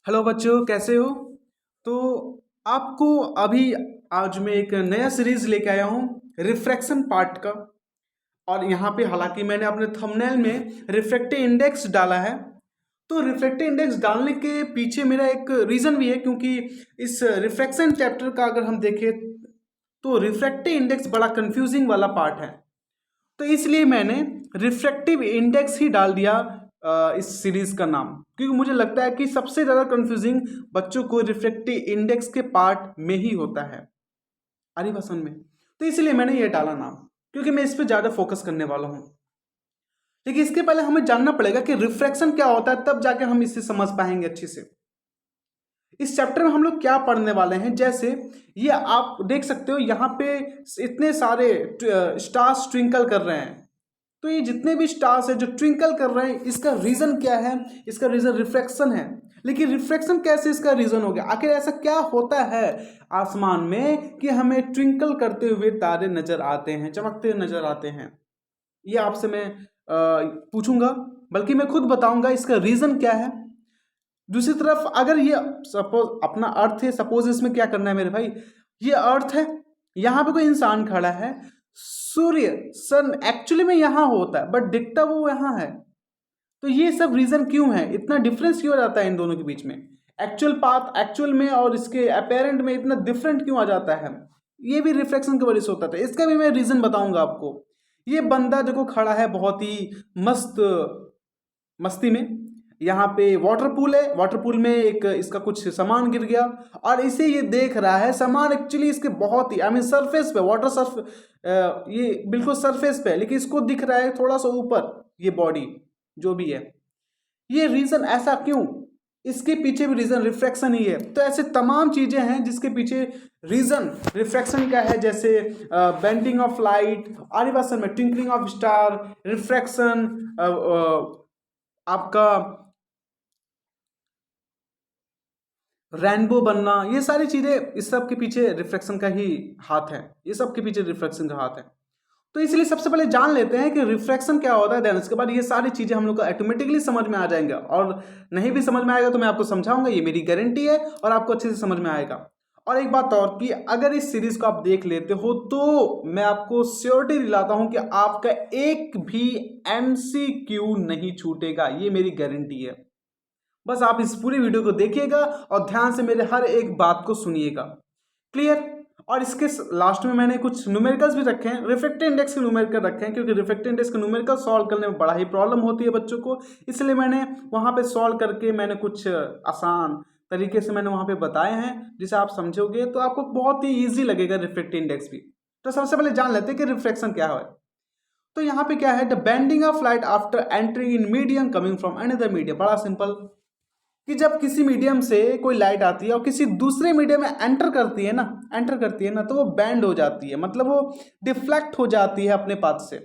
Hello बच्चों, कैसे हो? तो आपको अभी आज मैं एक नया सीरीज लेके आया हूँ रिफ्रैक्शन पार्ट का। और यहाँ पे हालांकि मैंने अपने थंबनेल में रिफ्रैक्टिव इंडेक्स डाला है। तो रिफ्रैक्टिव इंडेक्स डालने के पीछे मेरा एक रीज़न भी है, क्योंकि इस रिफ्रैक्शन चैप्टर का अगर हम देखें तो रिफ्रैक्टिव इंडेक्स बड़ा कंफ्यूजिंग वाला पार्ट है। तो इसलिए मैंने रिफ्रैक्टिव इंडेक्स ही डाल दिया इस सीरीज का नाम, क्योंकि मुझे लगता है कि सबसे ज़्यादा कंफ्यूजिंग बच्चों को रिफ्रैक्टिव इंडेक्स के पार्ट में ही होता है, आरी भाषण में। तो इसलिए मैंने ये डाला नाम, क्योंकि मैं इस पर ज़्यादा फोकस करने वाला हूँ। लेकिन इसके पहले हमें जानना पड़ेगा कि रिफ्रैक्शन क्या होता है, तब जाके हम इसे समझ पाएंगे अच्छे से। इस चैप्टर में हम लोग क्या पढ़ने वाले हैं, जैसे ये आप देख सकते हो यहाँ पे इतने सारे स्टार्स ट्विंकल कर रहे हैं। तो ये जितने भी स्टार्स हैं जो ट्विंकल कर रहे हैं, इसका रीजन क्या है? इसका रीजन रिफ्रैक्शन है। लेकिन रिफ्रैक्शन कैसे इसका रीजन हो गया? आखिर ऐसा क्या होता है आसमान में कि हमें ट्विंकल करते हुए तारे नजर आते हैं, चमकते हुए नजर आते हैं? ये आपसे मैं पूछूंगा, बल्कि मैं खुद बताऊंगा इसका रीजन क्या है। दूसरी तरफ अगर ये सपोज अपना अर्थ है, सपोज इसमें क्या करना है मेरे भाई, ये अर्थ है, यहाँ पे कोई इंसान खड़ा है, सूर्य सन एक्चुअली में यहाँ होता है बट दिखता वो यहाँ है। तो ये सब रीजन क्यों है, इतना डिफरेंस क्यों आ जाता है इन दोनों के बीच में? एक्चुअल पाथ एक्चुअल में और इसके अपेरेंट में इतना डिफरेंट क्यों आ जाता है? ये भी रिफ्लेक्शन की वजह से होता था। इसका भी मैं रीजन बताऊंगा आपको। ये बंदा देखो खड़ा है बहुत ही मस्त मस्ती में। यहाँ पे वाटर पूल है, वाटर पूल में एक इसका कुछ सामान गिर गया और इसे ये देख रहा है। सामान एक्चुअली इसके बहुत ही सरफेस पे, वाटर सर्फ ये बिल्कुल सरफेस पे है, लेकिन इसको दिख रहा है थोड़ा सा ऊपर ये बॉडी जो भी है। ये रीजन ऐसा क्यों? इसके पीछे भी रीजन रिफ्रैक्शन ही है। तो ऐसे तमाम चीजें हैं जिसके पीछे रीजन रिफ्रैक्शन का है, जैसे बेंडिंग ऑफ लाइट, आरिवासन में ट्विंकलिंग ऑफ स्टार, रिफ्रैक्शन, आपका रेनबो बनना, ये सारी चीजें इस सब के पीछे रिफ्लेक्शन का ही हाथ है। ये सब के पीछे रिफ्लेक्शन का हाथ है। तो इसलिए सबसे पहले जान लेते हैं कि रिफ्लेक्शन क्या होता है, देन उसके बाद ये सारी चीजें हम लोग को ऑटोमेटिकली समझ में आ जाएंगे। और नहीं भी समझ में आएगा तो मैं आपको समझाऊंगा, ये मेरी गारंटी है, और आपको अच्छे से समझ में आएगा। और एक बात और कि अगर इस सीरीज को आप देख लेते हो तो मैं आपको श्योरिटी दिलाता हूं कि आपका एक भी MCQ नहीं छूटेगा, ये मेरी गारंटी है। बस आप इस पूरी वीडियो को देखिएगा और ध्यान से मेरे हर एक बात को सुनिएगा। क्लियर? और इसके लास्ट में मैंने कुछ न्यूमेरिकल्स भी रखे हैं, रिफ्रैक्टिव इंडेक्स के न्यूमेरिकल रखे हैं, क्योंकि रिफ्रैक्टिव इंडेक्स के न्यूमेरिकल सॉल्व करने में बड़ा ही प्रॉब्लम होती है बच्चों को। इसलिए मैंने वहाँ पे सॉल्व करके मैंने कुछ आसान तरीके से मैंने वहाँ पे बताए हैं, जिसे आप समझोगे तो आपको बहुत ही ईजी लगेगा रिफ्रैक्टिव इंडेक्स भी। तो सबसे पहले जान लेते हैं कि रिफ्रैक्शन क्या है। तो यहाँ पे क्या है, the bending of light after entering in medium coming from another medium. बड़ा सिंपल कि जब किसी मीडियम से कोई लाइट आती है और किसी दूसरे मीडियम में एंटर करती है ना, तो वो बैंड हो जाती है, मतलब वो डिफ्लेक्ट हो जाती है अपने पाथ से।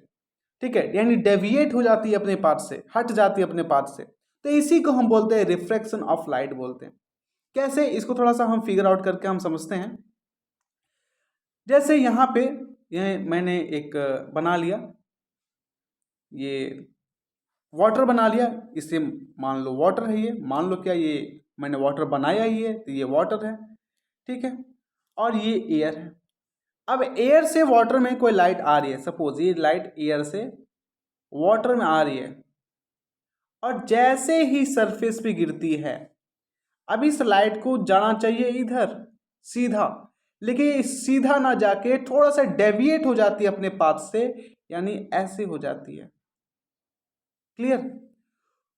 ठीक है, यानी डेविएट हो जाती है अपने पाथ से, हट जाती है अपने पाथ से। तो इसी को हम बोलते हैं रिफ्रैक्शन ऑफ लाइट बोलते हैं। कैसे, इसको थोड़ा सा हम फिगर आउट करके हम समझते हैं। जैसे यहाँ पे ये मैंने एक बना लिया, ये वाटर बना लिया, इसे मान लो वाटर है, ये मान लो क्या, ये मैंने वाटर बनाया ही है, तो ये वाटर है। ठीक है, और ये एयर है। अब एयर से वाटर में कोई लाइट आ रही है, सपोज ये लाइट एयर से वाटर में आ रही है, और जैसे ही सरफेस पे गिरती है, अब इस लाइट को जाना चाहिए इधर सीधा, लेकिन सीधा ना जाके थोड़ा सा डेविएट हो जाती है अपने पाथ से, यानी ऐसे हो जाती है। क्लियर?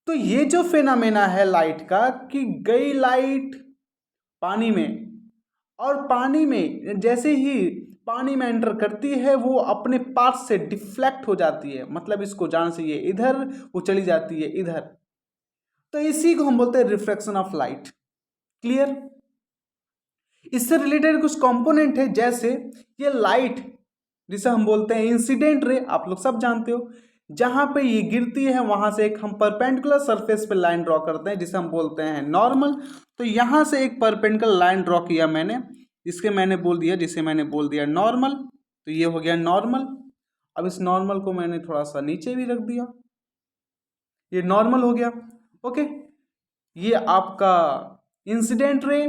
तो ये जो फेनामेना है लाइट का, कि गई लाइट पानी में, और पानी में जैसे ही पानी में एंटर करती है वो अपने पाथ से डिफ्लेक्ट हो जाती है, मतलब इसको जान से ये इधर, वो चली जाती है इधर। तो इसी को हम बोलते हैं रिफ्लेक्शन ऑफ लाइट। क्लियर? इससे रिलेटेड कुछ कंपोनेंट है, जैसे ये लाइट जिसे हम बोलते हैं इंसिडेंट रे, आप लोग सब जानते हो। जहां पे ये गिरती है वहां से एक हम परपेंडिकुलर सरफेस पे लाइन ड्रॉ करते हैं, जिसे हम बोलते हैं नॉर्मल। तो यहां से एक परपेंडिकुलर लाइन ड्रॉ किया मैंने, जिसे मैंने बोल दिया नॉर्मल। तो ये हो गया नॉर्मल। अब इस नॉर्मल को मैंने थोड़ा सा नीचे भी रख दिया, ये नॉर्मल हो गया। ओके, ये आपका इंसिडेंट रे,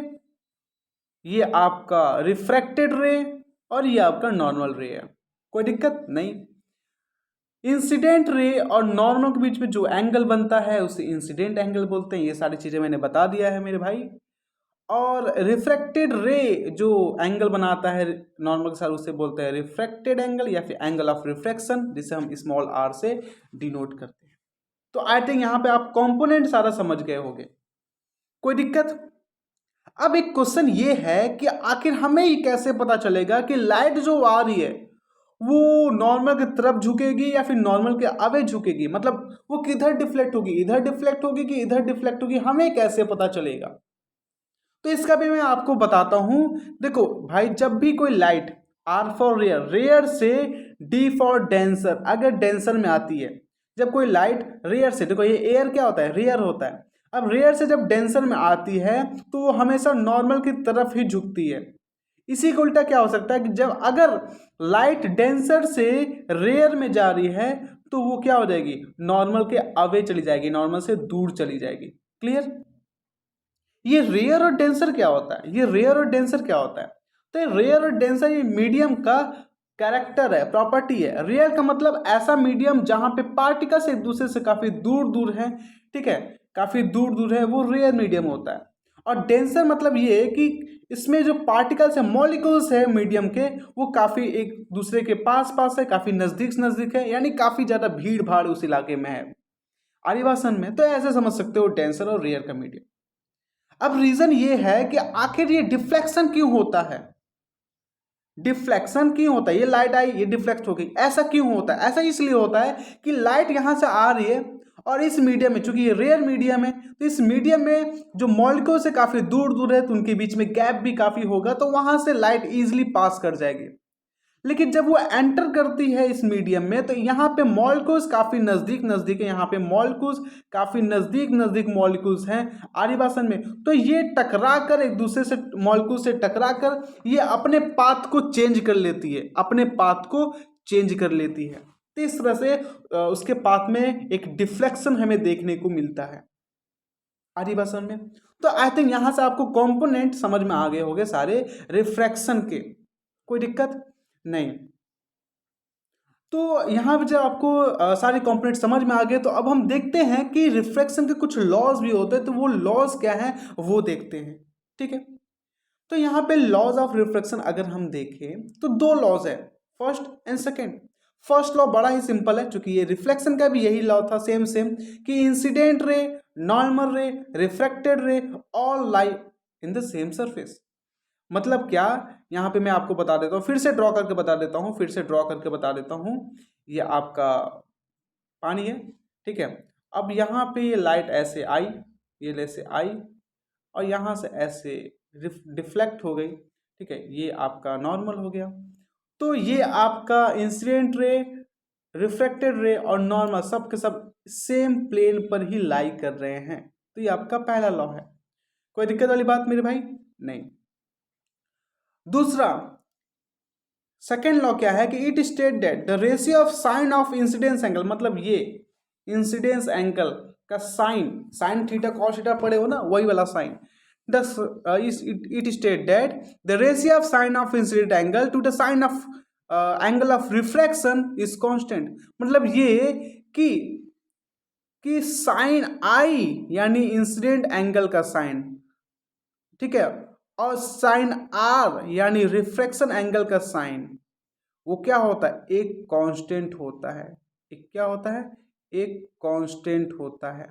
ये आपका रिफ्रैक्टेड रे, और ये आपका नॉर्मल रे है। कोई दिक्कत नहीं। इंसिडेंट रे और नॉर्मल के बीच में जो एंगल बनता है उसे इंसिडेंट एंगल बोलते हैं। ये सारी चीजें मैंने बता दिया है मेरे भाई। और रिफ्रैक्टेड रे जो एंगल बनाता है नॉर्मल के साथ उसे बोलते हैं रिफ्रैक्टेड एंगल या फिर एंगल ऑफ रिफ्रैक्शन, जिसे हम स्मॉल आर से डिनोट करते हैं। तो आई थिंक यहाँ पे आप कंपोनेंट सारा समझ गए होंगे। कोई दिक्कत? अब एक क्वेश्चन ये है कि आखिर हमें ये कैसे पता चलेगा कि लाइट जो आ रही है वो नॉर्मल की तरफ झुकेगी या फिर नॉर्मल के अवे झुकेगी, मतलब वो किधर डिफ्लेक्ट होगी, इधर डिफ्लेक्ट होगी कि इधर डिफ्लेक्ट होगी, हमें कैसे पता चलेगा? तो इसका भी मैं आपको बताता हूं। देखो भाई, जब भी कोई light R for rare, rare से डी फॉर डेंसर, अगर डेंसर में आती है, जब कोई लाइट रेयर से, देखो ये एयर क्या होता है, रेयर होता है। अब रेयर से जब डेंसर में आती है तो वो हमेशा नॉर्मल की तरफ ही झुकती है। इसी को उल्टा क्या हो सकता है कि जब अगर लाइट डेंसर से रेयर में जा रही है तो वो क्या हो जाएगी, नॉर्मल के अवे चली जाएगी, नॉर्मल से दूर चली जाएगी। क्लियर? ये रेयर और डेंसर क्या होता है, ये रेयर और डेंसर क्या होता है? तो रेयर और डेंसर ये मीडियम का कैरेक्टर है, प्रॉपर्टी है। रेयर का मतलब ऐसा मीडियम जहां पे पार्टिकल्स एक दूसरे से काफी दूर दूर हैं, ठीक है, काफी दूर दूर है, वो रेयर मीडियम होता है। और डेंसर मतलब ये है कि इसमें जो पार्टिकल्स है, मॉलिक्यूल्स है मीडियम के, वो काफी एक दूसरे के पास पास है, काफी नजदीक नजदीक है, यानी काफी ज्यादा भीड़ भाड़ उस इलाके में है, आदिवासन में। तो ऐसे समझ सकते हो डेंसर और रेयर का मीडियम। अब रीजन ये है कि आखिर ये डिफ्लेक्शन क्यों होता है, डिफ्लेक्शन क्यों होता है? ये लाइट आई, ये डिफ्लेक्ट हो गई, ऐसा क्यों होता है? ऐसा इसलिए होता है कि लाइट यहां से आ रही है और इस मीडियम में, चूंकि ये रेयर मीडियम है, तो इस मीडियम में जो मॉलिक्यूल से काफी दूर दूर है तो उनके बीच में गैप भी काफी होगा, तो वहां से लाइट इजिली पास कर जाएगी। लेकिन जब वो एंटर करती है इस मीडियम में तो यहाँ पे मॉलिक्यूल्स काफी नजदीक नजदीक है, यहाँ पे मॉलिक्यूल्स काफी नजदीक नजदीक मॉलिक्यूल्स हैं आदिवासन में, तो ये टकरा कर एक दूसरे से, मॉलिक्यूल से टकरा कर ये अपने पाथ को चेंज कर लेती है, अपने पाथ को चेंज कर लेती है। तो इस तरह से उसके पाथ में एक डिफ्लेक्शन हमें देखने को मिलता है आदिवासन में। तो आई थिंक यहां से आपको कंपोनेंट समझ में आ गए होंगे सारे रिफ्रैक्शन के। कोई दिक्कत नहीं। तो यहाँ पे जब आपको सारे कंपोनेंट समझ में आ गए तो अब हम देखते हैं कि रिफ्रैक्शन के कुछ लॉज भी होते हैं, तो वो लॉज क्या हैं वो देखते हैं। ठीक है, तो यहाँ पे लॉज ऑफ रिफ्रैक्शन अगर हम देखें तो दो लॉज है, first and second. First law बड़ा ही सिंपल है, क्योंकि ये रिफ्लेक्शन का भी यही लॉ था, सेम सेम, कि इंसिडेंट रे, नॉर्मल रे, रिफ्रैक्टेड रे all lie in the same surface. मतलब क्या, यहाँ पे मैं आपको बता देता हूँ, फिर से ड्रॉ करके बता देता हूँ, फिर से ड्रॉ करके बता देता हूँ। ये आपका पानी है, ठीक है। अब यहाँ पे ये लाइट ऐसे आई, ये ऐसे आई और यहाँ से ऐसे डिफ्लेक्ट हो गई, ठीक है, ये आपका नॉर्मल हो गया। तो ये आपका इंसिडेंट रे, रिफ्लेक्टेड रे और नॉर्मल सब के सब सेम प्लेन पर ही लाई कर रहे हैं। तो ये आपका पहला लॉ है। कोई दिक्कत वाली बात मेरे भाई? नहीं। दूसरा, सेकेंड लॉ क्या है कि it state that the ratio of sine of incidence angle, मतलब ये इंसिडेंस एंगल का sine, sine theta cos theta पढ़े हो ना, वही वाला sine, it state that the ratio of sine of incident angle to the sine of angle of refraction is constant. मतलब ये कि साइन आई यानी इंसिडेंट एंगल का साइन, ठीक है, और साइन आर यानी रिफ्रैक्शन एंगल का साइन, वो क्या होता है, एक कांस्टेंट होता है। एक क्या होता है, एक कांस्टेंट होता है।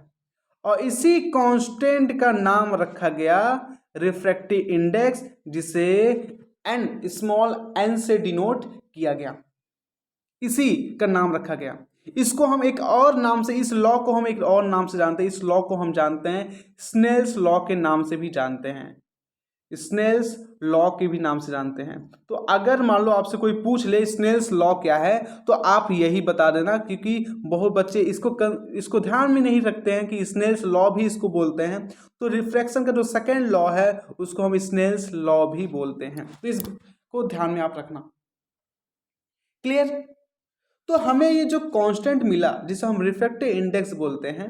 और इसी कांस्टेंट का नाम रखा गया रिफ्रैक्टिव इंडेक्स, जिसे एन, स्मॉल एन से डिनोट किया गया, इसी का नाम रखा गया। इसको हम एक और नाम से, इस लॉ को हम एक और नाम से जानते हैं, इस लॉ को हम जानते हैं स्नेल्स लॉ के नाम से भी जानते हैं, स्नेल्स लॉ के भी नाम से जानते हैं। तो अगर मान लो आपसे कोई पूछ ले स्नेल्स लॉ क्या है, तो आप यही बता देना, क्योंकि बहुत बच्चे इसको ध्यान में नहीं रखते हैं कि स्नेल्स लॉ भी इसको बोलते हैं। तो रिफ्रैक्शन का जो सेकेंड लॉ है उसको हम स्नेल्स लॉ भी बोलते हैं, तो इसको ध्यान में आप रखना। क्लियर? तो हमें ये जो कांस्टेंट मिला जिसे हम रिफ्रैक्टिव इंडेक्स बोलते हैं,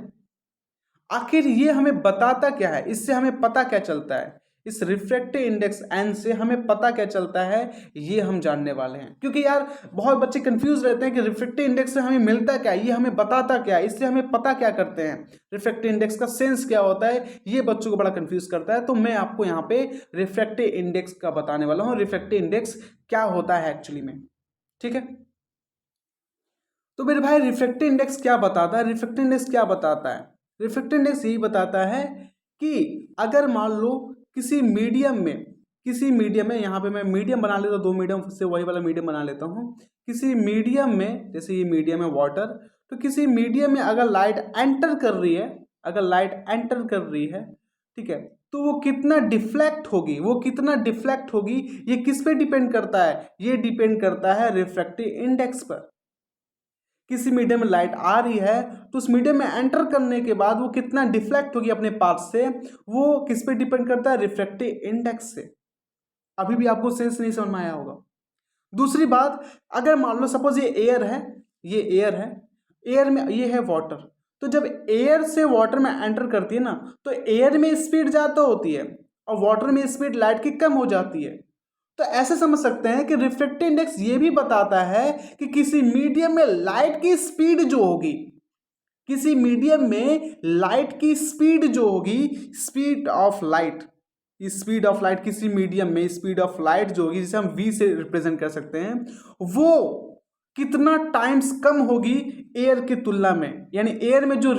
आखिर ये हमें बताता क्या है, इससे हमें पता क्या चलता है, इस रिफ्रैक्टिव इंडेक्स एन से हमें पता क्या चलता है, ये हम जानने वाले हैं। क्योंकि यार बहुत बच्चे कंफ्यूज रहते हैं कि रिफ्रैक्टिव इंडेक्स से हमें मिलता क्या है, ये हमें बताता क्या है, इससे हमें पता क्या करते हैं, रिफ्रैक्टिव इंडेक्स का सेंस क्या होता है, ये बच्चों को बड़ा कंफ्यूज करता है। तो मैं आपको यहाँ पे रिफ्रैक्टिव इंडेक्स का बताने वाला हूँ, रिफ्रैक्टिव इंडेक्स क्या होता है एक्चुअली में। ठीक है, तो मेरे भाई रिफ्रैक्टिव इंडेक्स क्या बताता है, रिफ्रैक्टिव इंडेक्स क्या बताता है, रिफ्रैक्टिव इंडेक्स यही बताता है कि अगर मान लो किसी मीडियम में, यहाँ पे मैं मीडियम बना लेता हूँ, 2 मीडियम से वही वाला मीडियम बना लेता हूँ। किसी मीडियम में, जैसे ये मीडियम है वाटर, तो किसी मीडियम में अगर लाइट एंटर कर रही है, ठीक है, तो वो कितना डिफ्लेक्ट होगी, ये किस पे डिपेंड करता है, ये डिपेंड करता है रिफ्रैक्टिव इंडेक्स पर। किसी मीडियम में लाइट आ रही है तो उस मीडियम में एंटर करने के बाद वो कितना डिफ्लेक्ट होगी अपने पाथ से, वो किस पे डिपेंड करता है, रिफ्रैक्टिव इंडेक्स से। अभी भी आपको सेंस नहीं समझ में आया होगा। दूसरी बात, अगर मान लो सपोज ये एयर है, एयर में ये है वाटर, तो जब एयर से वाटर में एंटर करती है ना, तो एयर में स्पीड ज़्यादा होती है और वाटर में स्पीड लाइट की कम हो जाती है। तो ऐसे समझ सकते हैं कि रिफ्रैक्टिव इंडेक्स ये भी बताता है कि किसी मीडियम में लाइट की स्पीड जो होगी, स्पीड ऑफ लाइट किसी मीडियम में स्पीड ऑफ लाइट जो होगी, जिसे हम v से रिप्रेजेंट कर सकते हैं, वो कितना टाइम्स कम होगी एयर की तुलना में। यानी एयर में जो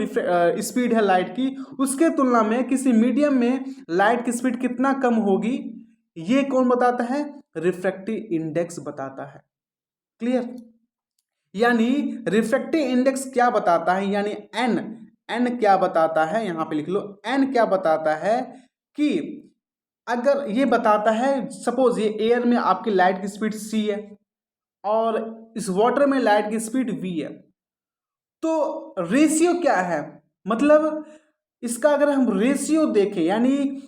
स्पीड है लाइट की, उसके तुलना में किसी मीडियम में लाइट की स्पीड कितना कम होगी, ये कौन बताता है, रिफ्रैक्टिव इंडेक्स बताता है। क्लियर, यानी रिफ्रैक्टिव इंडेक्स क्या बताता है, यानी एन क्या बताता है, यहां पे लिख लो, एन क्या बताता है कि अगर ये बताता है, सपोज ये एयर में आपकी लाइट की स्पीड c है और इस वाटर में लाइट की स्पीड v है, तो रेशियो क्या है, मतलब इसका अगर हम रेशियो देखें, यानी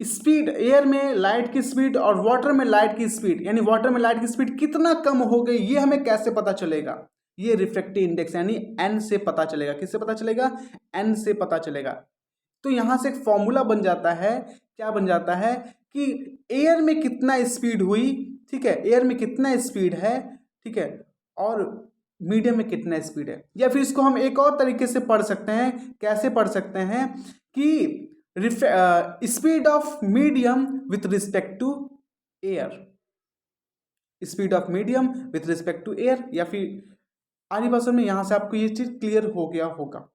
स्पीड, एयर में लाइट की स्पीड और वाटर में लाइट की स्पीड, यानी वाटर में लाइट की स्पीड कितना कम हो गई, ये हमें कैसे पता चलेगा, ये रिफ्रैक्टिव इंडेक्स यानी एन से पता चलेगा। किससे पता चलेगा, एन से पता चलेगा। तो यहां से एक फॉर्मूला बन जाता है, क्या बन जाता है कि एयर में कितना स्पीड हुई, ठीक है, एयर में कितना स्पीड है, ठीक है, और मीडियम में कितना स्पीड है। या फिर इसको हम एक और तरीके से पढ़ सकते हैं, कैसे पढ़ सकते हैं कि speed of medium with respect to air, speed of medium with respect to air, या फिर आधी भाषा में यहां से आपको ये चीज क्लियर हो गया होगा।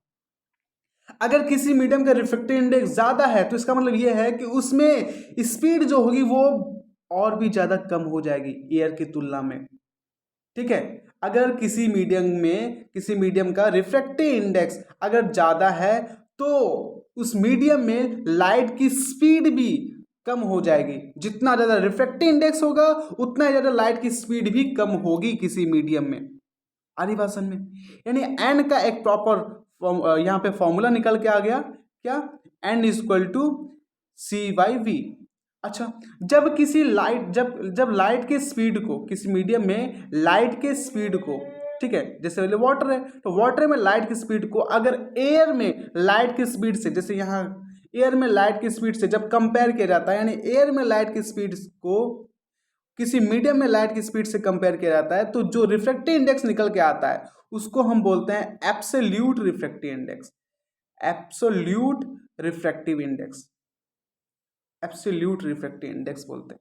अगर किसी मीडियम का रिफ्रैक्टिव इंडेक्स ज्यादा है तो इसका मतलब ये है कि उसमें स्पीड जो होगी वो और भी ज्यादा कम हो जाएगी एयर की तुलना में। ठीक है, अगर किसी मीडियम का रिफ्रैक्टिव इंडेक्स अगर ज्यादा है तो उस मीडियम में लाइट की स्पीड भी कम हो जाएगी। जितना ज्यादा रिफ्रैक्टिव इंडेक्स होगा उतना ज्यादा लाइट की स्पीड भी कम होगी किसी मीडियम में। आधी भाषण में, यानी एन का एक प्रॉपर यहाँ पे फॉर्मूला निकल के आ गया, क्या, N is equal to C by V. अच्छा, जब लाइट के स्पीड को, किसी मीडियम में लाइट के स्पीड को, ठीक है, जैसे वाटर है तो वाटर में लाइट की स्पीड को अगर एयर में लाइट की स्पीड से, जैसे यहाँ एयर में लाइट की स्पीड से जब कंपेयर किया जाता है, यानी एयर में लाइट की स्पीड को किसी मीडियम में लाइट की स्पीड से कंपेयर किया जाता है, तो जो रिफ्रैक्टिव इंडेक्स निकल के आता है उसको हम बोलते हैं absolute refractive index. Absolute refractive index, absolute refractive index बोलते हैं।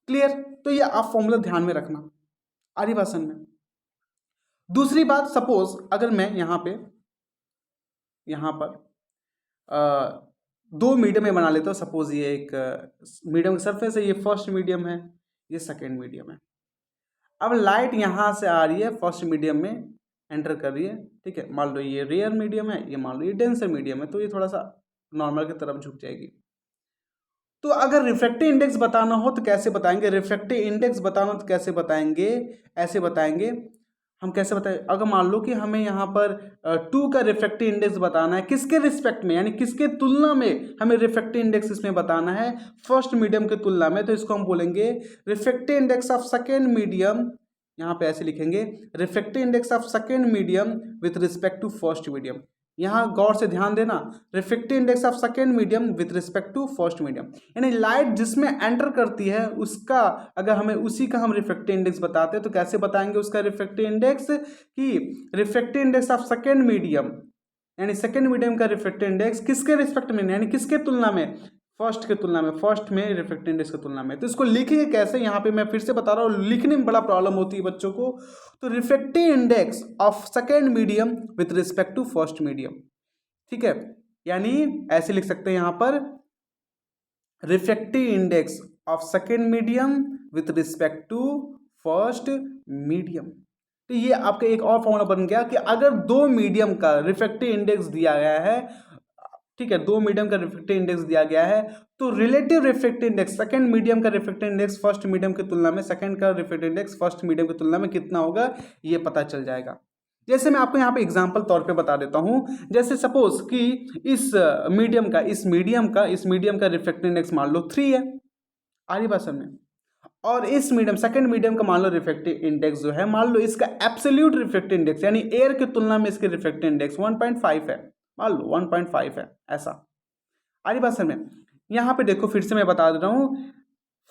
क्लियर, तो ये आप फॉर्मूला ध्यान में रखना आधी भाषण में। दूसरी बात, सपोज अगर मैं यहाँ पर 2 मीडियम में बना लेता हूँ। सपोज ये एक मीडियम का सरफेस है, ये फर्स्ट मीडियम है, ये सेकेंड मीडियम है। अब लाइट यहाँ से आ रही है, फर्स्ट मीडियम में एंटर कर रही है, ठीक है, मान लो ये रेयर मीडियम है, ये मान लो ये डेंसर मीडियम है, तो ये थोड़ा सा नॉर्मल की तरफ झुक जाएगी। तो अगर रिफ्रैक्टिव इंडेक्स बताना हो तो कैसे बताएंगे, ऐसे बताएंगे हम। कैसे बताएं, अगर मान लो कि हमें यहाँ पर 2 का रिफ्रैक्टिव इंडेक्स बताना है, किसके रिस्पेक्ट में, यानी किसके तुलना में हमें रिफ्रैक्टिव इंडेक्स इसमें बताना है, फर्स्ट मीडियम की तुलना में, तो इसको हम बोलेंगे refractive index of second medium. यहाँ पे ऐसे लिखेंगे, refractive index of second medium with respect to first medium. यहाँ गौर से ध्यान देना, refractive index of second medium with respect to first medium, यानी लाइट जिसमें एंटर करती है उसका अगर हमें उसी का हम रिफ्रैक्टिव इंडेक्स बताते हैं तो कैसे बताएंगे उसका रिफ्रैक्टिव इंडेक्स, कि refractive index of second medium, यानी सेकेंड मीडियम का रिफ्रैक्टिव इंडेक्स किसके रिस्पेक्ट में, यानी किसके तुलना में, फर्स्ट के तुलना में, फर्स्ट में रिफ्रैक्टिव इंडेक्स की तुलना में। तो इसको लिखेंगे कैसे, यहाँ पे मैं फिर से बता रहा हूँ, लिखने में बड़ा प्रॉब्लम होती है बच्चों को। तो refractive index of second medium with respect to first medium, ठीक है, यानी ऐसे लिख सकते हैं यहाँ पर, refractive index of second medium with respect to first medium. तो ये आपका एक और फॉर्मूला बन गया कि अगर दो मीडियम का रिफ्रैक्टिव इंडेक्स दिया गया है, ठीक है, दो मीडियम का रिफ्रैक्टिव इंडेक्स दिया गया है, तो relative refractive index second medium का रिफ्रैक्टिव इंडेक्स फर्स्ट मीडियम की तुलना में, सेकंड का रिफ्रैक्टिव इंडेक्स फर्स्ट मीडियम की तुलना में कितना होगा ये पता चल जाएगा। जैसे मैं आपको यहाँ पे एग्जांपल तौर पे बता देता हूँ, जैसे सपोज कि इस मीडियम का रिफ्रैक्टिव इंडेक्स मान लो 3 है, आ रही बात समझ में, और इस मीडियम सेकंड मीडियम का मान लो रिफ्रैक्टिव इंडेक्स जो है, मान लो इसका एब्सोल्यूट रिफ्रैक्टिव इंडेक्स यानी एयर की तुलना में इसके रिफ्रैक्टिव इंडेक्स 1.5 है, मान लो 1.5 है, ऐसा आ रही बात समझ में। यहाँ पे देखो फिर से मैं बता दे रहा हूँ,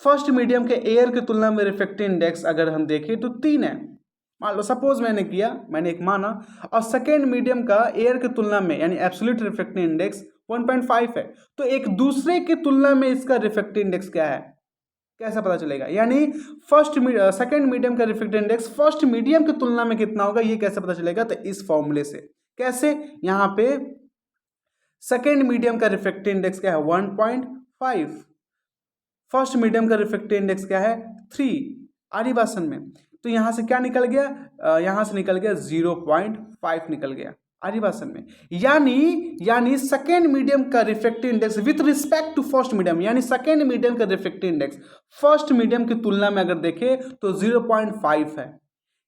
फर्स्ट मीडियम के एयर की तुलना में रिफ्रैक्टिव इंडेक्स अगर हम देखें तो 3 है, मान लो सपोज मैंने एक माना, और सेकेंड मीडियम का एयर की तुलना में यानी एब्सोल्यूट रिफ्रैक्टिव इंडेक्स 1.5 है, तो एक दूसरे की तुलना में इसका रिफ्रैक्टिव इंडेक्स क्या है, कैसा पता चलेगा, यानी सेकेंड मीडियम का रिफ्रैक्टिव इंडेक्स फर्स्ट मीडियम की तुलना में कितना होगा ये कैसे पता चलेगा, तो इस फॉर्मूले से। कैसे, यहाँ पे सेकेंड मीडियम का रिफ्रैक्टिव इंडेक्स क्या है 1.5, फर्स्ट मीडियम का रिफ्रैक्टिव इंडेक्स क्या है 3, आरी भाषण में, तो यहाँ से क्या निकल गया, यहाँ से निकल गया 0.5 निकल गया आरी भाषण में, यानी सेकेंड मीडियम का refractive index with respect to first medium, यानी सेकेंड मीडियम का रिफ्रैक्टिव इंडेक्स फर्स्ट मीडियम की तुलना में अगर देखें तो 0.5 है,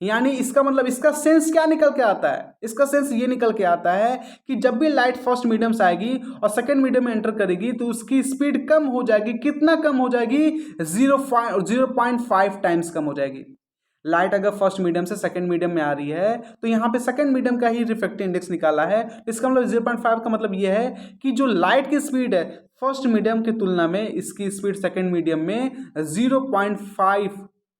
यानी इसका मतलब इसका सेंस क्या निकल के आता है, इसका सेंस ये निकल के आता है कि जब भी लाइट फर्स्ट मीडियम से आएगी और सेकेंड मीडियम में एंटर करेगी तो उसकी स्पीड कम हो जाएगी, कितना कम हो जाएगी, 0.5 टाइम्स कम हो जाएगी। लाइट अगर फर्स्ट मीडियम से सेकंड मीडियम में आ रही है तो यहाँ पे सेकंड मीडियम का ही रिफ्रैक्टिव इंडेक्स निकाला है, इसका मतलब 0.5 का मतलब ये है कि जो लाइट की स्पीड है फर्स्ट मीडियम की तुलना में इसकी स्पीड सेकंड मीडियम में 0.5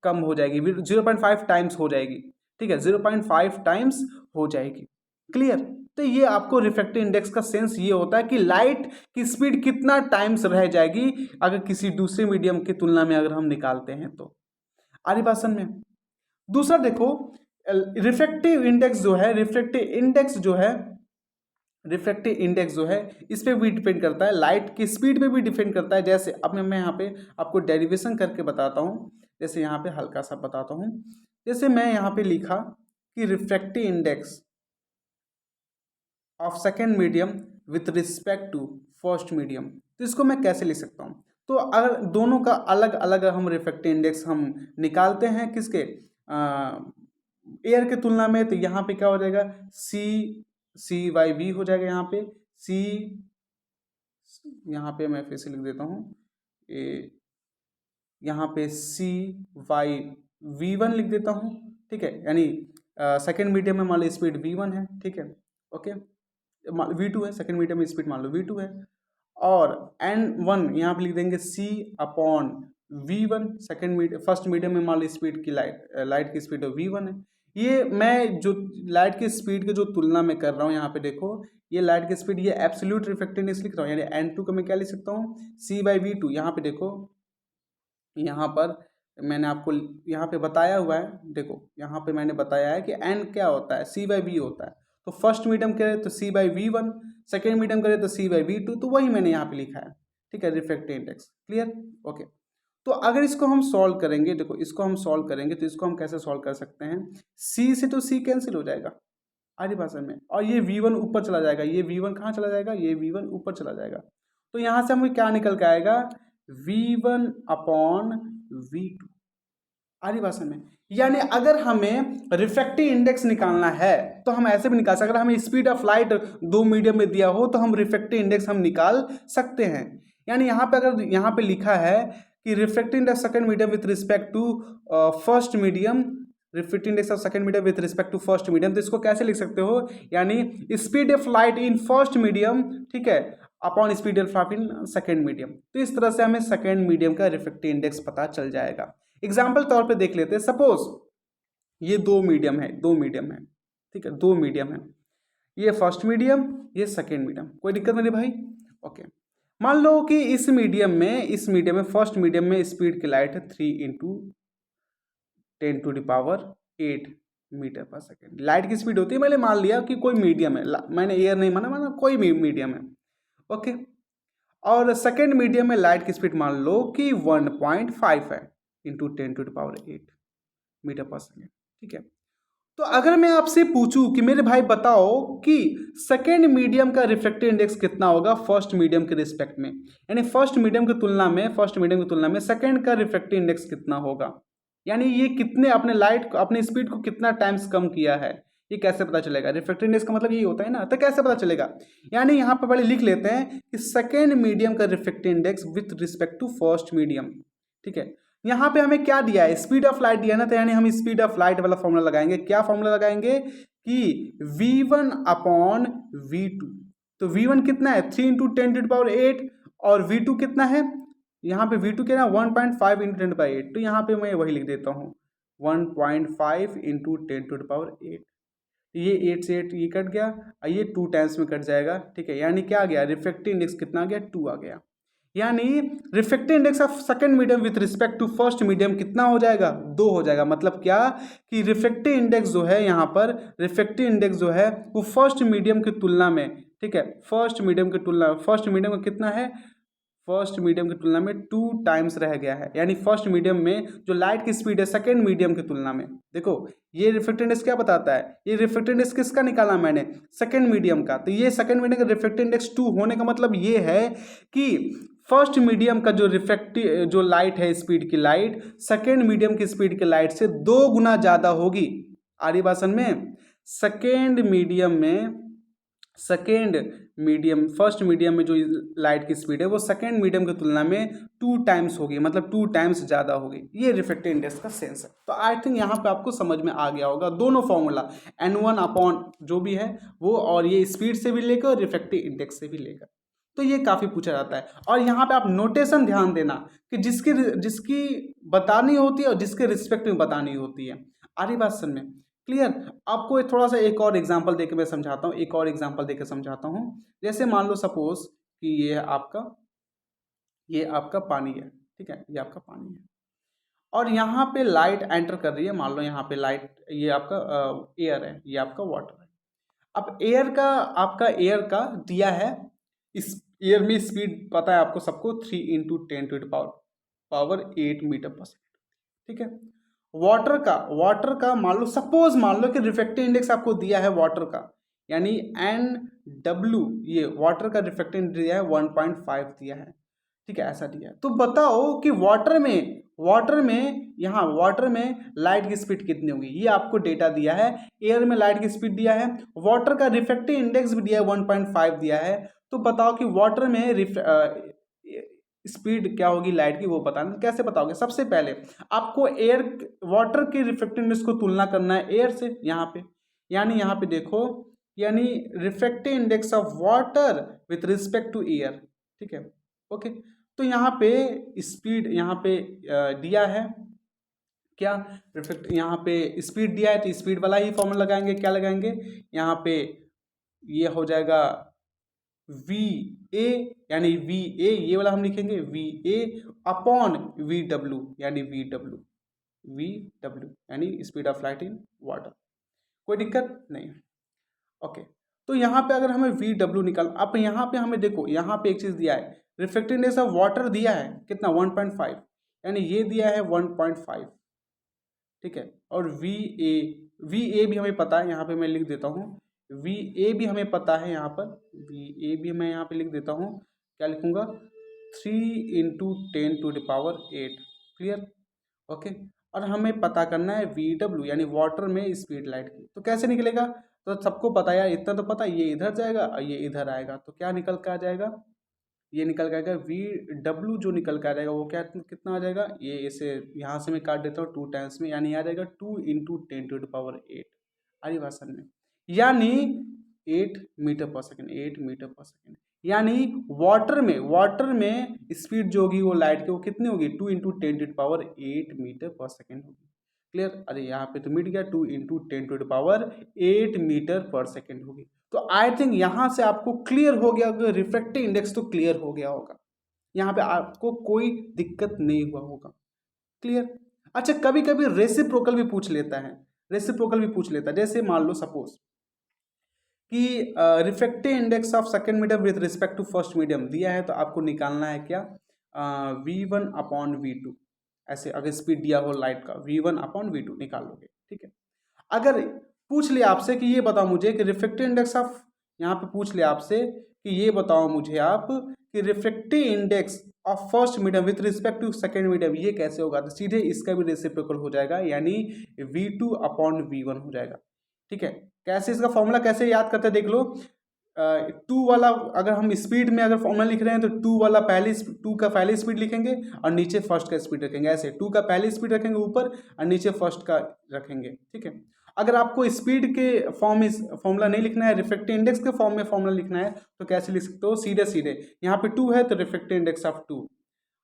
कम हो जाएगी, 0.5 टाइम्स हो जाएगी, ठीक है, 0.5 टाइम्स हो जाएगी। क्लियर, तो ये आपको रिफ्रैक्टिव इंडेक्स का सेंस ये होता है कि लाइट की स्पीड कितना टाइम्स रह जाएगी अगर किसी दूसरे मीडियम की तुलना में अगर हम निकालते हैं तो। आरी भाषण में दूसरा देखो, रिफ्रैक्टिव इंडेक्स जो है इस पे भी डिपेंड करता है, लाइट की स्पीड पे भी डिपेंड करता है। जैसे अब मैं यहाँ पे आपको डेरिवेशन करके बताता हूँ, जैसे यहाँ पे हल्का सा बताता हूँ, जैसे मैं यहाँ पे लिखा कि refractive index of second medium with respect to first medium, तो इसको मैं कैसे लिख सकता हूँ, तो अगर दोनों का अलग अलग हम रिफ्रैक्टिव इंडेक्स हम निकालते हैं किसके, एयर के तुलना में, तो यहाँ पे क्या हो जाएगा C/V हो जाएगा, यहाँ पे C, यहाँ पे मैं फिर से लिख देता हूँ, यहाँ पे C/V1 लिख देता हूँ, ठीक है, यानी सेकेंड मीडियम में मान लो स्पीड V1 है, ठीक है, ओके, V2 है, सेकेंड मीडियम में स्पीड मान लो V2 है, और N1 यहाँ पे लिख देंगे C/V1, फर्स्ट मीडियम में मान लो स्पीड की लाइट की स्पीड V1 है। ये मैं जो लाइट की स्पीड की जो तुलना में कर रहा हूँ, यहाँ पे देखो ये लाइट की स्पीड, ये एब्सोल्यूट रिफ्रैक्टिव इंडेक्स लिख रहा हूँ, यानी N2 को मैं क्या लिख सकता हूँ C/V2। यहाँ पे देखो, यहाँ पर मैंने आपको यहाँ पे बताया हुआ है, देखो यहाँ पे मैंने बताया है कि N क्या होता है, C/V होता है, तो फर्स्ट मीडियम करे तो C/V1, सेकेंड मीडियम करे तो C/V2, तो वही मैंने यहाँ पे लिखा है, ठीक है, रिफ्रैक्टिव इंडेक्स। Clear, okay. तो अगर इसको हम सॉल्व करेंगे, देखो इसको हम सॉल्व करेंगे तो इसको हम कैसे सॉल्व कर सकते हैं, C से तो C कैंसिल हो जाएगा आधी भाषा में, और ये V1 ऊपर चला जाएगा, ये V1 कहाँ चला जाएगा, ये V1 ऊपर चला जाएगा, तो यहाँ से हमें क्या निकल के आएगा V1/V2 आधी भाषा में। यानी अगर हमें रिफ्रैक्टिव इंडेक्स निकालना है तो हम ऐसे भी निकाल सकते हैं, अगर हमें स्पीड ऑफ लाइट दो मीडियम में दिया हो तो हम रिफ्रैक्टिव इंडेक्स हम निकाल सकते हैं। यानी यहाँ पे अगर यहाँ पे लिखा है कि refractive index second medium with respect to first medium refractive index of second medium with respect to first medium, तो इसको कैसे लिख सकते हो, यानी speed of light in first medium, ठीक है, upon speed of light in second medium. तो इस तरह से हमें सेकंड मीडियम का रिफ्रैक्टिव इंडेक्स पता चल जाएगा। एग्जाम्पल तौर पे देख लेते हैं, सपोज ये दो मीडियम है, ठीक है, दो मीडियम है, ये फर्स्ट मीडियम, ये सेकेंड मीडियम, कोई दिक्कत नहीं भाई। ओके, मान लो कि इस मीडियम में फर्स्ट मीडियम में स्पीड की लाइट है 3 × 10⁸ मीटर पर सेकेंड। लाइट की स्पीड होती है, मैंने मान लिया कि कोई मीडियम है, मैंने एयर नहीं माना कोई मीडियम है। ओके, और सेकेंड मीडियम में लाइट की स्पीड मान लो कि 1.5 है, × 10⁸ मीटर पर सेकेंड, ठीक है। तो अगर मैं आपसे पूछूं कि मेरे भाई बताओ कि सेकेंड मीडियम का रिफ्रैक्टिव इंडेक्स कितना होगा फर्स्ट मीडियम के रिस्पेक्ट में, यानी फर्स्ट मीडियम की तुलना में सेकेंड का रिफ्रैक्टिव इंडेक्स कितना होगा, यानी ये कितने अपने स्पीड को कितना टाइम्स कम किया है, ये कैसे पता चलेगा। रिफ्रैक्टिव इंडेक्स का मतलब यही होता है ना, तो कैसे पता चलेगा, यानी यहाँ पर पहले लिख लेते हैं कि सेकेंड मीडियम का refractive index with respect to first medium, ठीक है। यहाँ पे हमें क्या दिया है, स्पीड ऑफ लाइट दिया है ना, तो यानी हम स्पीड ऑफ लाइट वाला फॉर्मूला लगाएंगे। क्या फॉर्मूला लगाएंगे कि v1/v2, तो v1 कितना है 3 × 10⁸, और v2 कितना है, यहाँ पे v2 क्या है 1.5 × 10⁸, तो यहाँ पे मैं वही लिख देता हूँ 1.5 × 10⁸। ये 8 से 8 ये कट गया, और ये 2 टाइम्स में कट जाएगा, ठीक है, यानी क्या आ गया, रिफ्रैक्टिव इंडेक्स कितना आ गया 2 आ गया। यानी refractive index of second medium with respect to first medium कितना हो जाएगा, 2 हो जाएगा। मतलब क्या कि रिफ्रैक्टिव इंडेक्स जो है यहाँ पर, रिफ्रैक्टिव इंडेक्स जो है वो फर्स्ट मीडियम की तुलना में, ठीक है, फर्स्ट मीडियम का कितना है, फर्स्ट मीडियम की तुलना में 2 टाइम्स रह गया है। यानी फर्स्ट मीडियम में जो लाइट की स्पीड है सेकेंड मीडियम की तुलना में, देखो ये रिफ्रैक्टिव इंडेक्स क्या बताता है, ये रिफ्रैक्टिव इंडेक्स किसका निकाला मैंने, सेकेंड मीडियम का। तो ये सेकेंड मीडियम का रिफ्रैक्टिव इंडेक्स 2 होने का मतलब ये है कि फर्स्ट मीडियम का जो लाइट है, स्पीड की लाइट सेकेंड मीडियम की स्पीड की लाइट से 2 गुना ज़्यादा होगी। आरी भाषण में फर्स्ट मीडियम में जो लाइट की स्पीड है वो सेकेंड मीडियम की तुलना में 2 टाइम्स होगी, मतलब 2 टाइम्स ज़्यादा होगी। ये रिफ्रैक्टिव इंडेक्स का सेंस है। तो आई थिंक यहाँ पे आपको समझ में आ गया होगा दोनों फॉर्मूला, n1 जो भी है वो, और ये स्पीड से भी लेकर रिफ्रैक्टिव इंडेक्स से भी लेकर, तो ये काफ़ी पूछा जाता है। और यहाँ पे आप नोटेशन ध्यान देना कि जिसकी बतानी होती है और जिसके रिस्पेक्ट में बतानी होती है। आरी बात समझ में क्लियर। आपको थोड़ा सा एक और एग्जांपल देके मैं समझाता हूँ, जैसे मान लो सपोज कि ये आपका पानी है, ठीक है, ये आपका पानी है, और यहाँ पे लाइट एंटर कर रही है, मान लो यहाँ पे लाइट, ये आपका एयर है, ये आपका वाटर है। अब एयर का दिया है, इस एयर में स्पीड पता है आपको सबको 3 × 10⁸ मीटर पर सेकेंड, ठीक है। वाटर का मान लो कि रिफ्रैक्टिव इंडेक्स आपको दिया है वाटर का, यानी NW, ये वाटर का रिफ्रैक्टिव इंडेक्स दिया है 1.5 दिया है, ठीक है, ऐसा दिया है। तो बताओ कि वाटर में लाइट की स्पीड कितनी होगी, ये आपको डेटा दिया है। एयर में लाइट की स्पीड दिया है, वाटर का रिफ्रैक्टिव इंडेक्स भी दिया है 1.5 दिया है। तो बताओ कि वाटर में स्पीड क्या होगी लाइट की, वो बताना। कैसे बताओगे, सबसे पहले आपको वाटर के रिफ्रैक्टिव इंडेक्स को तुलना करना है एयर से, यहाँ पे, यानी यहाँ पे देखो, यानी refractive index of water with respect to air, ठीक है, ओके। तो यहाँ पे स्पीड दिया है, क्या यहाँ पे स्पीड दिया है, तो स्पीड वाला ही फॉर्मूला लगाएंगे। क्या लगाएंगे, यहाँ पे ये हो जाएगा VA, यानी VA ये वाला हम लिखेंगे VA अपॉन VW, यानी VW यानी speed of light in water. कोई दिक्कत नहीं, ओके। तो यहाँ पे अगर हमें VW अब यहाँ पे हमें देखो, यहाँ पे एक चीज़ दिया है, रिफ्रैक्टिव इंडेक्स ऑफ वाटर दिया है कितना 1.5, यानी ये दिया है 1.5, ठीक है। और VA भी हमें पता है, यहाँ पे मैं लिख देता हूँ, VA भी हमें पता है, यहाँ पर VA भी मैं यहाँ पे लिख देता हूँ, क्या लिखूँगा 3 × 10⁸, क्लियर, ओके। और हमें पता करना है VW, यानी वाटर में स्पीड लाइट की। तो कैसे निकलेगा, तो सबको पता है यार, इतना तो पता, ये इधर जाएगा और ये इधर आएगा, तो क्या निकल के आ जाएगा, ये निकल के आएगा वी डब्ल्यू, जो निकल के आ जाएगा वो क्या कितना आ जाएगा, ये इसे यहाँ से मैं काट देता हूँ 2 टाइम्स में, यानी आ जाएगा 2 × 10⁸ आरी भाषण में, यानी 8 मीटर पर सेकेंड, 8 मीटर पर सेकेंड। यानी वाटर में स्पीड जो होगी वो लाइट की वो कितनी होगी, 2 × 10⁸ मीटर पर सेकेंड होगी। क्लियर, अरे यहाँ पे तो मिट गया, 2 × 10⁸ मीटर पर सेकेंड होगी। तो आई थिंक यहाँ से आपको क्लियर हो गया, अगर रिफ्रैक्टिव इंडेक्स तो क्लियर हो गया होगा, यहाँ पे आपको कोई दिक्कत नहीं हुआ होगा। क्लियर। अच्छा, कभी कभी रेसिप्रोकल भी पूछ लेता है, जैसे मान लो सपोज कि refractive index of second medium with respect to first medium दिया है, तो आपको निकालना है क्या, V1/V2, ऐसे अगर स्पीड दिया हो लाइट का V1/V2 निकाल लोगे। ठीक है, अगर पूछ लिया आपसे कि ये बताओ मुझे कि रिफ्रैक्टिव इंडेक्स ऑफ, यहाँ पे पूछ लिया आपसे कि ये बताओ मुझे आप कि refractive index of first medium with respect to second medium ये कैसे होगा, तो सीधे इसका भी रेसिप्रोकल हो जाएगा, यानी V2/V1 हो जाएगा। ठीक है, कैसे इसका फॉर्मूला कैसे याद करते हैं देख लो, 2 वाला अगर हम स्पीड में अगर फॉर्मूला लिख रहे हैं तो 2 वाला टू का पहले स्पीड लिखेंगे और नीचे फर्स्ट का स्पीड रखेंगे, ऐसे 2 का पहले स्पीड रखेंगे ऊपर और नीचे फर्स्ट का रखेंगे। ठीक है, अगर आपको स्पीड के फॉर्म में फॉर्मूला नहीं लिखना है, रिफ्रैक्टिव इंडेक्स के फॉर्म में फॉर्मूला लिखना है, तो कैसे लिख सकते हो, सीधे यहाँ पे 2 है तो रिफ्रैक्टिव इंडेक्स ऑफ 2,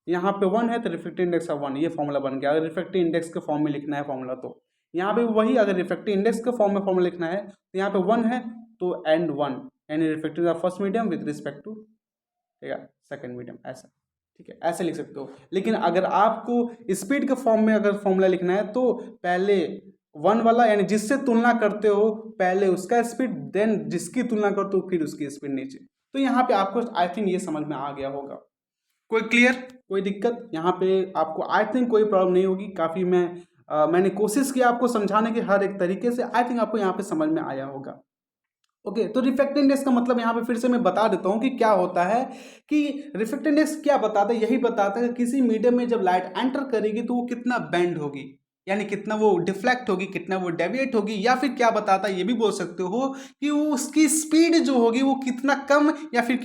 यहाँ पे 1 है तो रिफ्रैक्टिव इंडेक्स ऑफ 1, ये फॉर्मूला बन गया। अगर रिफ्रैक्टिव इंडेक्स के फॉर्म में लिखना है फॉर्मूला, तो यहाँ पे वही, अगर रिफ्रैक्टिव इंडेक्स के फॉर्म में फॉर्मूला लिखना है तो यहाँ पे 1 है तो एंड 1, यानी refractive first medium with respect to second medium, ऐसा। ठीक है, ऐसे लिख सकते हो। लेकिन अगर आपको स्पीड के फॉर्म में अगर फॉर्मूला लिखना है तो पहले 1 वाला, यानी जिससे तुलना करते हो पहले उसका स्पीड, देन जिसकी तुलना करते हो फिर उसकी स्पीड नीचे। तो यहाँ पे आपको आई थिंक ये समझ में आ गया होगा। कोई क्लियर, कोई दिक्कत यहाँ पे आपको आई थिंक कोई प्रॉब्लम नहीं होगी। काफ़ी मैंने कोशिश की आपको समझाने के हर एक तरीके से, आई थिंक आपको यहाँ पे समझ में आया होगा। ओके, तो रिफ्रैक्टिव इंडेक्स का मतलब यहाँ पे फिर से मैं बता देता हूँ कि क्या होता है, कि रिफ्रैक्टिव इंडेक्स क्या बताता है, यही बताता है कि किसी मीडियम में जब लाइट एंटर करेगी तो वो कितना बेंड होगी, यानी कितना वो डिफ्लेक्ट होगी, कितना वो डेविएट होगी, या फिर क्या बताता है ये भी बोल सकते हो कि वो उसकी स्पीड जो होगी वो कितना कम या फिर